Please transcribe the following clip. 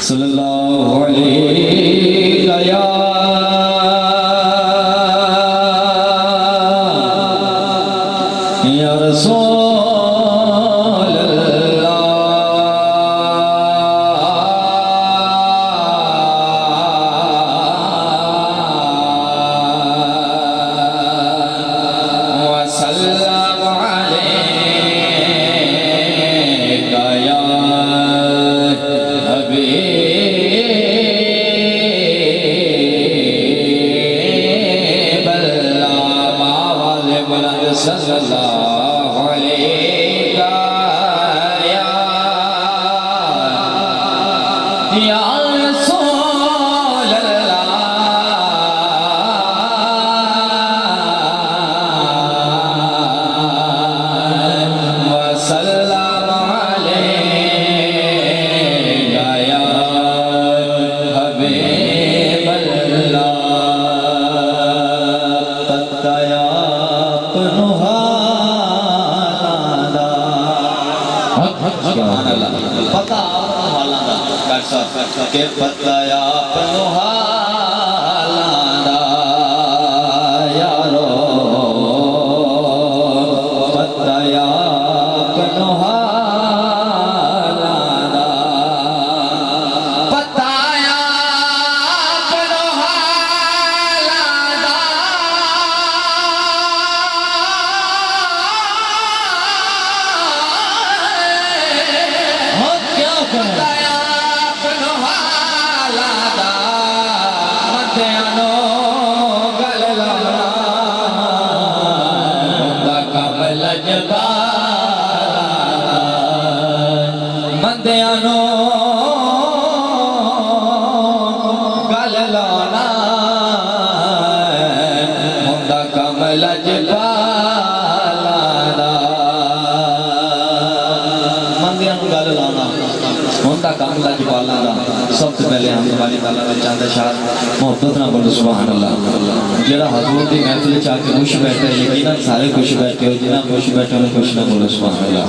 सल्लल्लाहु अलैहि या रसूल अल्लाह वसल्लम अलैका या हबीब अल्लाह मावाले बुलंद सल्लल्लाहु अलैका या रसूल अल्लाह वसल्लम अलैका या हबीब अल्लाह तत्तया पता वाला के बताया पनुहालादा यारो बताया पनुहालादा बताया पनुहालादा क्या बताया पनुहालादा मध्यानो गल लाना कमल जबाला मध्यानो गल लाना कमल जबाला मंदियां गल लाना होंदा काम लजपाला दा सब तो पहले हम वाली ताला में चंद शाद मोहब्बत ना बोलो सुभान अल्लाह जेड़ा हजूर दी महफिल च आके खुश बैठे यकीनन सारे खुश बैठे हो जिन्हां खुश बैठे उन्हें खुश ना बोलो सुभान अल्लाह